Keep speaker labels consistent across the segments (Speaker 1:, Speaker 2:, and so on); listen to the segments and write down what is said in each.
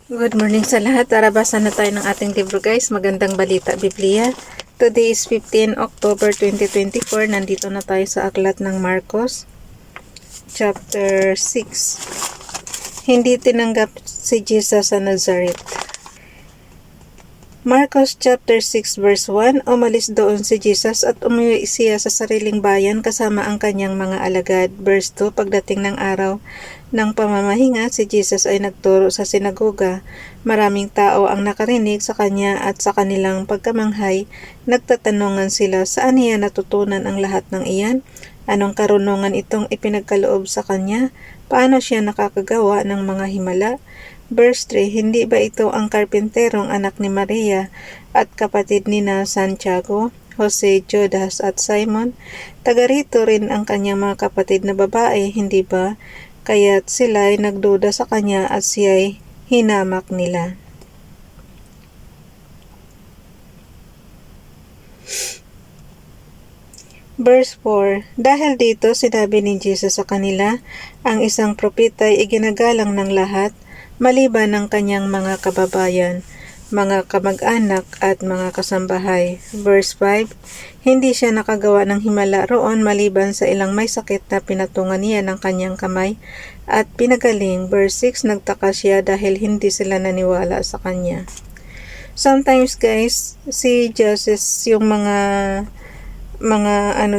Speaker 1: Good morning sa lahat. Tara, basa na tayo ng ating libro guys. Magandang balita, Biblia. Today is 15 October 2024. Nandito na tayo sa aklat ng Marcos, chapter 6. Hindi tinanggap si Jesus sa Nazareth. Marcos chapter 6 verse 1. Umalis doon si Jesus at umuwi siya sa sariling bayan kasama ang kanyang mga alagad. Verse 2. Pagdating ng araw ng pamamahinga, si Jesus ay nagturo sa sinagoga. Maraming tao ang nakarinig sa kanya at sa kanilang pagkamanghay, nagtatanungan sila, saan niya natutunan ang lahat ng iyan? Anong karunungan itong ipinagkaloob sa kanya? Paano siya nakakagawa ng mga himala? Verse 3, hindi ba ito ang karpenterong anak ni Maria at kapatid ni na Santiago, Jose, Judas at Simon? Taga rito rin ang kanyang mga kapatid na babae, hindi ba? Kaya't sila'y nagduda sa kanya at siya'y hinamak nila. Verse 4, dahil dito sinabi ni Jesus sa kanila, ang isang propeta ay iginagalang ng lahat, maliban ng kanyang mga kababayan, mga kamag-anak at mga kasambahay. Verse 5, hindi siya nakagawa ng himala roon maliban sa ilang may sakit na pinatungan niya ng kanyang kamay at pinagaling. Verse 6, nagtaka siya dahil hindi sila naniwala sa kanya. Sometimes guys, si Jesus yung mga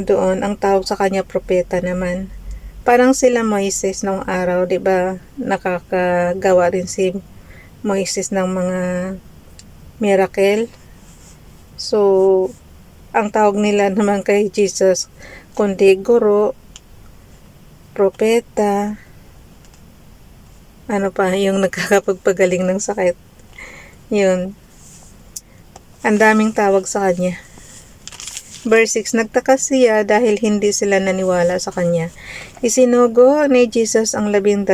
Speaker 1: doon, ang tawag sa kanya propeta naman. Parang sila Moises nung araw, 'di ba? Nakakagawa rin si Moises ng mga miracle. So, ang tawag nila naman kay Jesus kundi guro, propeta, ano pa, yung nagkakapagpagaling ng sakit. Yun. Ang daming tawag sa kanya. Verse 6, nagtaka siya dahil hindi sila naniwala sa kanya. Isinugo ni Jesus ang 12.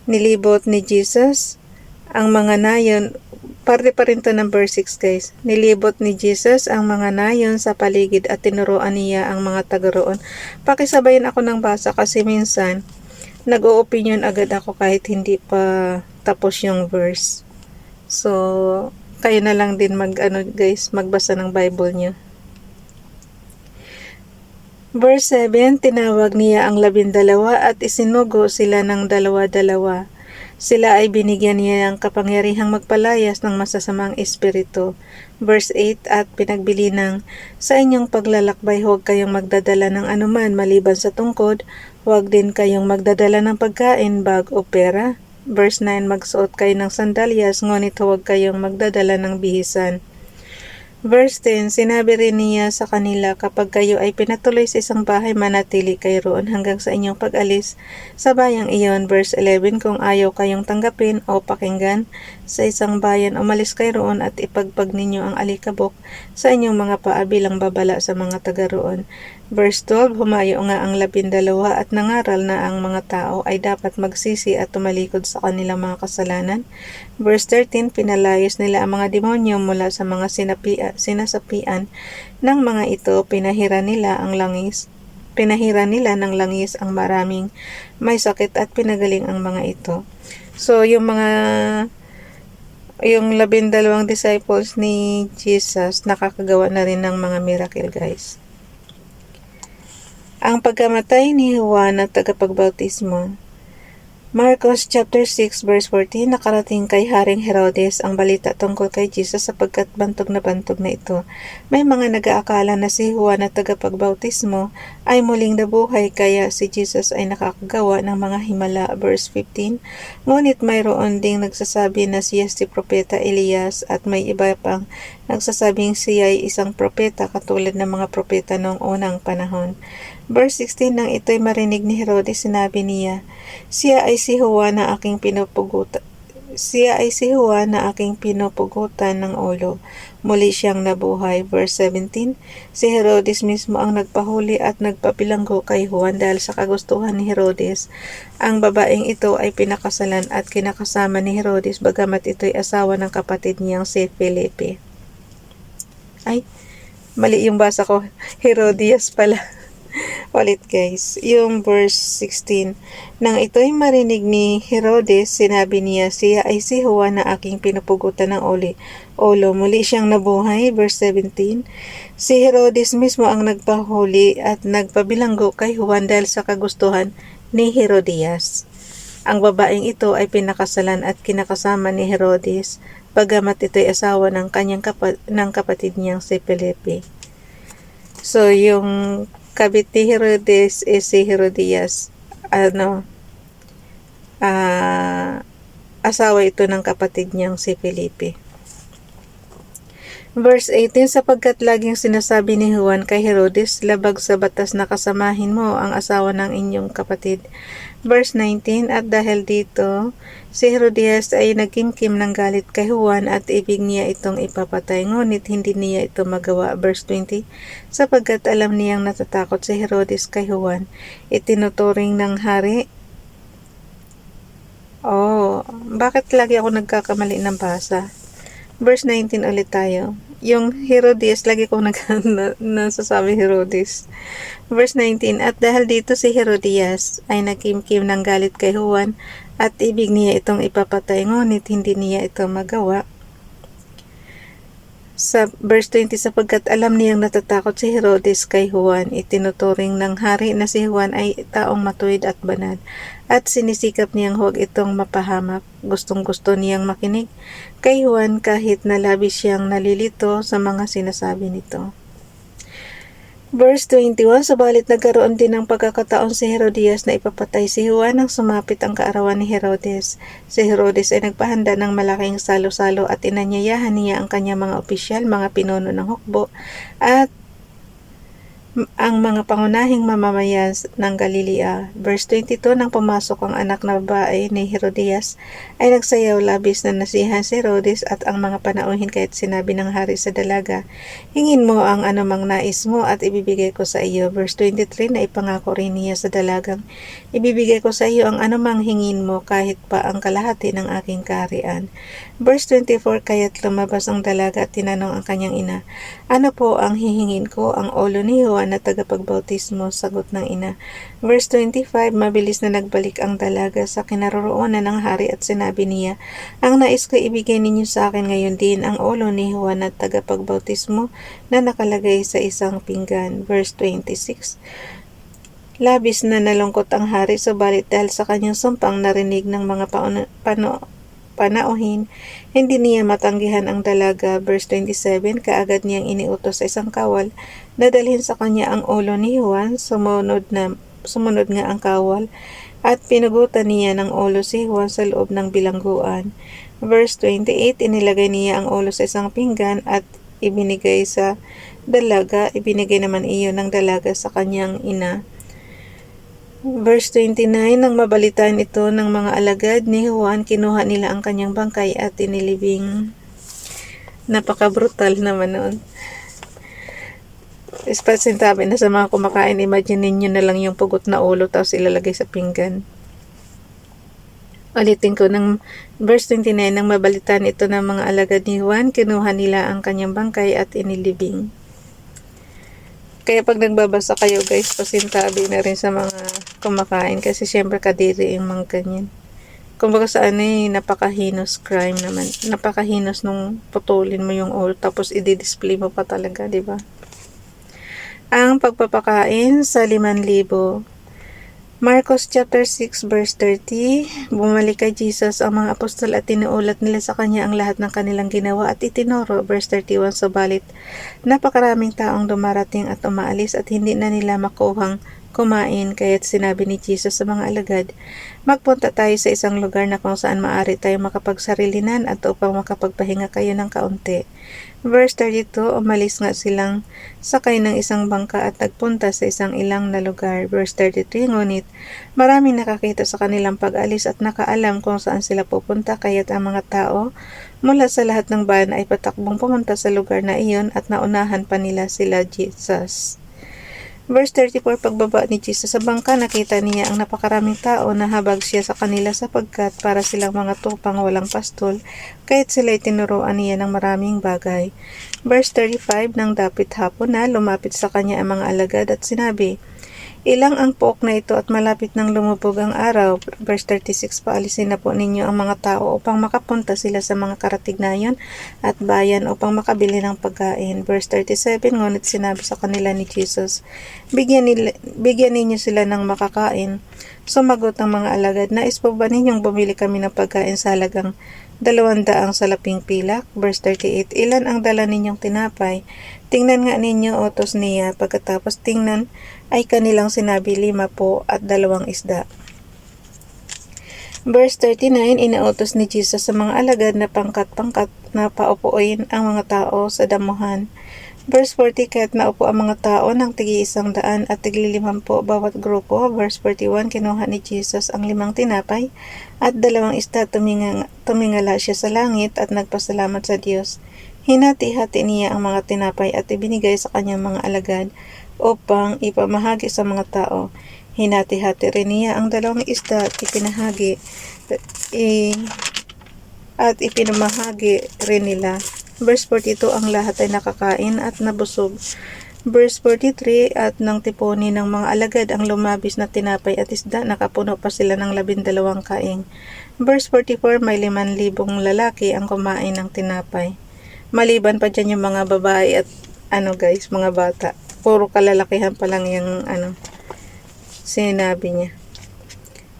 Speaker 1: Nilibot ni Jesus ang mga nayon. Parte pa rin to ng verse 6 guys. Nilibot ni Jesus ang mga nayon sa paligid at tinuruan niya ang mga taga roon. Pakisabayin ako ng basa kasi minsan nag-o-opinion agad ako kahit hindi pa tapos yung verse. So, kayo na lang din magbasa ng Bible nyo. Verse 7, tinawag niya ang 12 at isinugo sila ng 2. Sila ay binigyan niya ng kapangyarihang magpalayas ng masasamang espiritu. Verse 8, at pinagbili ng, sa inyong paglalakbay huwag kayong magdadala ng anuman maliban sa tungkod, huwag din kayong magdadala ng pagkain, bag o pera. Verse 9, magsuot kayo ng sandalyas, ngunit huwag kayong magdadala ng bihisan. Verse 10, sinabi rin niya sa kanila, kapag kayo ay pinatuloy sa isang bahay, manatili kayo roon hanggang sa inyong pag-alis sa bayang iyon. Verse 11, kung ayaw kayong tanggapin o pakinggan sa isang bayan, umalis kayo roon at ipagpag ninyo ang alikabok sa inyong mga paa bilang babala sa mga taga roon. Verse 12, humayo nga ang 12 at nangaral na ang mga tao ay dapat magsisi at tumalikod sa kanilang mga kasalanan. Verse 13, pinalayas nila ang mga demonyo mula sa mga sinasapian ng mga ito, pinahira nila ng langis ang maraming may sakit at pinagaling ang mga ito. So, yung 12 disciples ni Jesus, nakakagawa na rin ng mga miracle guys. Ang pagkamatay ni Juan na tagapagbautismo. Marcos chapter 6 verse 14, nakarating kay Haring Herodes ang balita tungkol kay Jesus sapagkat bantog na ito. May mga nag-aakala na si Juan na tagapagbautismo ay muling nabuhay kaya si Jesus ay nakakagawa ng mga himala. Verse 15, ngunit mayroon ding nagsasabi na siya si propeta Elias at may iba pang nagsasabing siya ay isang propeta katulad ng mga propeta noong unang panahon. Verse 16, nang ito'y marinig ni Herodes, sinabi niya, siya ay si Juan na aking pinupugutan ng ulo. Muli siyang nabuhay. Verse 17, si Herodes mismo ang nagpahuli at nagpabilanggo kay Juan dahil sa kagustuhan ni Herodes. Ang babaeng ito ay pinakasalan at kinakasama ni Herodes bagamat ito'y asawa ng kapatid niyang si Felipe. Ay, mali yung basa ko. Herodias pala. Ulit guys, yung verse 16. Nang ito'y marinig ni Herodes, sinabi niya, siya ay si Juan na aking pinupugutan ng ulo. Muli siyang nabuhay. Verse 17. Si Herodes mismo ang nagpahuli at nagpabilanggo kay Juan dahil sa kagustuhan ni Herodias. Ang babaeng ito ay pinakasalan at kinakasama ni Herodes, bagamat ito'y asawa ng kanyang kapatid niyang si Felipe. So, yung kabit ni Herodes is si Herodias. Asawa ito ng kapatid niyang si Felipe. Verse 18, sapagkat laging sinasabi ni Juan kay Herodes, labag sa batas na kasamahin mo ang asawa ng inyong kapatid. Verse 19, at dahil dito, si Herodias ay nagkimkim ng galit kay Juan at ibig niya itong ipapatay, ngunit hindi niya ito magawa. Verse 20, sapagkat alam niyang natatakot si Herodes kay Juan, itinuturing ng hari. Bakit lagi ako nagkakamali ng basa? Verse 19 ulit tayo. Yung Herodias, lagi kong nasasabi Herodes. Verse 19, at dahil dito si Herodias ay nagkimkim ng galit kay Juan at ibig niya itong ipapatay, ngunit hindi niya ito magawa. Sa verse 20, sapagkat alam niyang natatakot si Herodes kay Juan, itinuturing ng hari na si Juan ay taong matuwid at banal, at sinisikap niyang huwag itong mapahamak. Gustong-gusto niyang makinig kay Juan kahit na labis siyang nalilito sa mga sinasabi nito. Verse 21, subalit nagkaroon din ng pagkakataon si Herodias na ipapatay si Juan nang sumapit ang kaarawan ni Herodes. Si Herodes ay nagpahanda ng malaking salo-salo at inanyayahan niya ang kanyang mga opisyal, mga pinuno ng hukbo, at ang mga pangunahing mamamayan ng Galilea. Verse 22, nang pumasok ang anak na babae ni Herodias, ay nagsayaw labis na nasihan si Herodes at ang mga panauhin kahit sinabi ng hari sa dalaga, hingin mo ang anumang nais mo at ibibigay ko sa iyo. Verse 23, na ipangako rin niya sa dalagang, ibibigay ko sa iyo ang anumang hingin mo kahit pa ang kalahati ng aking kaharian. Verse 24, kaya't lumabas ang dalaga at tinanong ang kanyang ina, ano po ang hihingin ko? Ang ulo ni Juan na tagapagbautismo, sagot ng ina. Verse 25, mabilis na nagbalik ang dalaga sa kinaroroonan ng hari at sinabi niya, ang nais ko ibigay ninyo sa akin ngayon din ang ulo ni Juan na tagapagbautismo na nakalagay sa isang pinggan. Verse 26, labis na nalungkot ang hari, subalit dahil sa kanyang sumpang narinig ng mga panauhin, hindi niya matanggihan ang dalaga. Verse 27, kaagad niyang iniutos sa isang kawal na dalhin sa kanya ang ulo ni Juan. Sumunod nga ang kawal at pinugutan niya ng ulo si Juan sa loob ng bilangguan. Verse 28, inilagay niya ang ulo sa isang pinggan at ibinigay sa dalaga. Ibinigay naman iyon ng dalaga sa kanyang ina. Verse 29, nang mabalitaan ito ng mga alagad ni Juan, kinuha nila ang kanyang bangkay at inilibing. Napaka-brutal naman noon. Sintabi na sa mga kumakain, imagine ninyo na lang yung pugot na ulo tapos ilalagay sa pinggan. Ulitin ko, ng verse 29, nang mabalitaan ito ng mga alagad ni Juan, kinuha nila ang kanyang bangkay at inilibing. Kaya pag nagbabasa kayo guys, pasintabi na rin sa mga kumakain kasi syempre kadiri yung mga ganyan. Kumbaga sa napakahinos crime naman. Napakahinos nung putulin mo yung ulo tapos i-display mo pa talaga, di ba? Ang pagpapakain sa 5,000. Marcos chapter 6 verse 30, bumalik kay Jesus ang mga apostol at tinuulat nila sa kanya ang lahat ng kanilang ginawa at itinuro. Verse 31, subalit napakaraming taong dumarating at umaalis at hindi na nila makuhang kumain, kaya't sinabi ni Jesus sa mga alagad, magpunta tayo sa isang lugar na kung saan maaari tayong makapagsarilinan at upang makapagpahinga kayo ng kaunti. Verse 32, umalis nga silang sakay ng isang bangka at nagpunta sa isang ilang na lugar. Verse 33, ngunit maraming nakakita sa kanilang pag-alis at nakaalam kung saan sila pupunta, kaya't ang mga tao mula sa lahat ng bayan ay patakbong pumunta sa lugar na iyon at naunahan pa nila sila Jesus. Verse 34, pagbaba ni Jesus sa bangka, nakita niya ang napakaraming tao na habag siya sa kanila sapagkat para silang mga tupang walang pastol, kahit sila'y tinuruan niya ng maraming bagay. Verse 35, nang dapit hapon na, lumapit sa kanya ang mga alagad at sinabi, Ilang ang pook na ito at malapit nang lumubog ang araw. Verse 36, paalisin na po ninyo ang mga tao upang makapunta sila sa mga karatignayon at bayan upang makabili ng pagkain. Verse 37, ngunit sinabi sa kanila ni Jesus, bigyan ninyo sila ng makakain. Sumagot ang mga alagad, nais po ba ninyong bumili kami ng pagkain sa halagang 200 salaping pilak? Verse 38, ilan ang dala ninyong tinapay? Tingnan nga ninyo, utos niya. Pagkatapos tingnan ay kanilang sinabi 5 po at 2 isda. Verse 39, inautos ni Jesus sa mga alagad na pangkat-pangkat na paupuin ang mga tao sa damuhan. Verse 40, kaya't naupo ang mga tao ng tig-100 at tig-50 bawat grupo. Verse 41, kinuha ni Jesus ang 5 tinapay at 2 isda, tumingala siya sa langit at nagpasalamat sa Diyos. Hinati-hati niya ang mga tinapay at ibinigay sa kanyang mga alagad upang ipamahagi sa mga tao. Hinati-hati rin niya ang 2 isda at ipinamahagi rin nila. Verse 42, ang lahat ay nakakain at nabusog. Verse 43, at nang tipunin ng mga alagad ang lumabis na tinapay at isda, nakapuno pa sila ng 12 kaing. Verse 44, may 5,000 lalaki ang kumain ng tinapay. Maliban pa dyan yung mga babae at mga bata. Puro kalalakihan pa lang yung sinabi niya.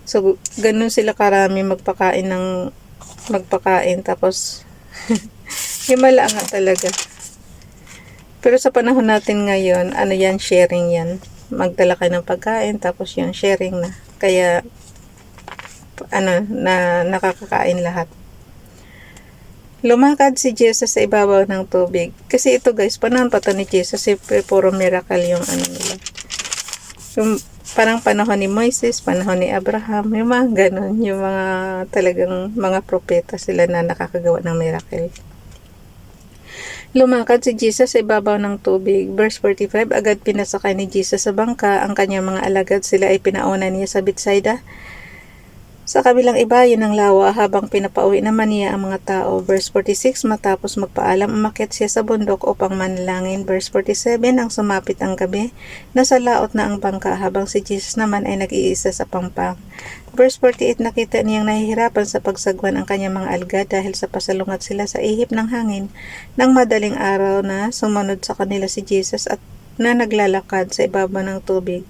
Speaker 1: So, ganun sila karami magpakain tapos himala nga talaga. Pero sa panahon natin ngayon, sharing yan. Magdala kayo ng pagkain tapos yun, sharing na. Kaya, nakakakain lahat. Lumakad si Jesus sa ibabaw ng tubig. Kasi ito guys, panahon pa to ni Jesus, puro miracle yung nila. Yung parang panahon ni Moises, panahon ni Abraham, yung mga ganun, yung mga talagang mga propeta sila na nakakagawa ng miracle. Lumakad si Jesus sa ibabaw ng tubig. Verse 45, agad pinasakay ni Jesus sa bangka ang kanyang mga alagad, sila ay pinauna niya sa Bethsaida. Sa kabilang ibayan ng lawa habang pinapauwi naman niya ang mga tao. Verse 46, matapos magpaalam, umakyat siya sa bundok upang manalangin. Verse 47, ang sumapit ang gabi, nasa laot na ang bangka habang si Jesus naman ay nag-iisa sa pampang. Verse 48, nakita niyang nahihirapan sa pagsagwan ang kanyang mga alagad dahil sa pasalungat sila sa ihip ng hangin. Nang madaling araw na sumunod sa kanila si Jesus at na naglalakad sa ibabaw ng tubig.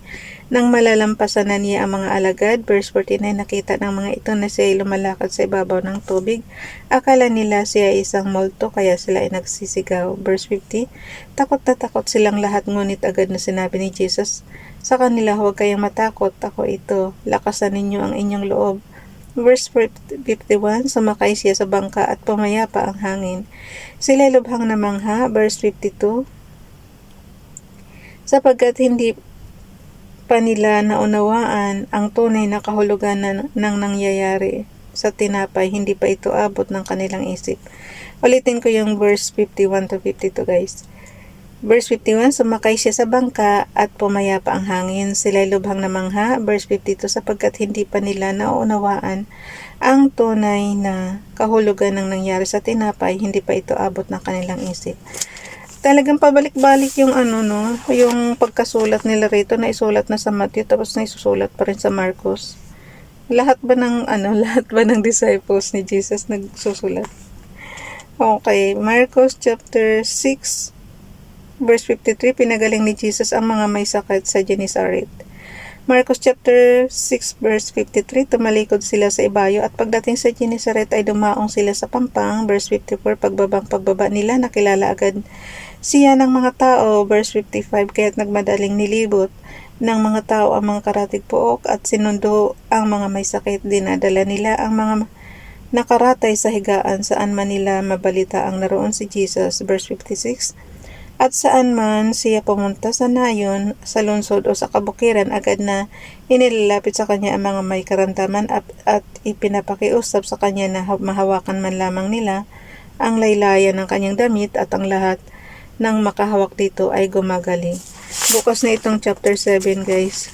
Speaker 1: Nang malalampasan na niya ang mga alagad, verse 49, nakita ng mga ito na siya ay lumalakad sa ibabaw ng tubig. Akala nila siya ay isang multo, kaya sila ay nagsisigaw. Verse 50, takot na takot silang lahat, ngunit agad na sinabi ni Jesus sa kanila, huwag kayong matakot, ako ito, lakasan ninyo ang inyong loob. Verse 51, sumakay siya sa bangka at pumayapa ang hangin. Sila lubhang namangha. Verse 52, sapagkat hindi pa nila naunawaan ang tunay na kahulugan ng nangyayari sa tinapay, hindi pa ito abot ng kanilang isip. Ulitin ko yung verse 51 to 52 guys. Verse 51, sumakay siya sa bangka at pumayapa ang hangin. Sila'y lubhang namangha. Verse 52, sapagkat hindi pa nila naunawaan ang tunay na kahulugan ng nangyari sa tinapay, hindi pa ito abot ng kanilang isip. Talagang pabalik-balik yung yung pagkasulat nila rito, na isulat na sa Matthew tapos na isusulat pa rin sa Marcos. Lahat ba ng disciples ni Jesus nagsusulat? Okay, Marcos chapter 6 verse 53, pinagaling ni Jesus ang mga may sakit sa Genesaret. Marcos chapter 6 verse 53, tumalikod sila sa ibayo at pagdating sa Genesaret ay dumaong sila sa pampang. Verse 54, pagbaba nila nakilala agad siya ng mga tao. Verse 55, kaya't nagmadaling nilibot ng mga tao ang mga karatig pook at sinundo ang mga may sakit. Dinadala nila ang mga nakaratay sa higaan saan man nila mabalita ang naroon si Jesus. Verse 56, at saan man siya pumunta sa nayon, sa lungsod o sa kabukiran, agad na inilalapit sa kanya ang mga may karamdaman at ipinapakiusap sa kanya na mahawakan man lamang nila ang laylayan ng kanyang damit, at ang lahat ng makahawak dito ay gumagaling. Bukas na itong chapter 7 guys.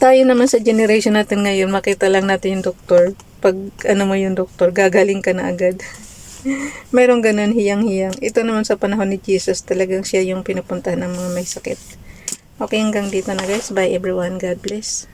Speaker 1: Tayo naman sa generation natin ngayon, makita lang natin yung doktor. Pag yung doktor, gagaling ka na agad. Mayroong ganun, hiyang-hiyang. Ito naman sa panahon ni Jesus, talagang siya yung pinupuntahan ng mga may sakit. Okay, hanggang dito na guys. Bye everyone. God bless.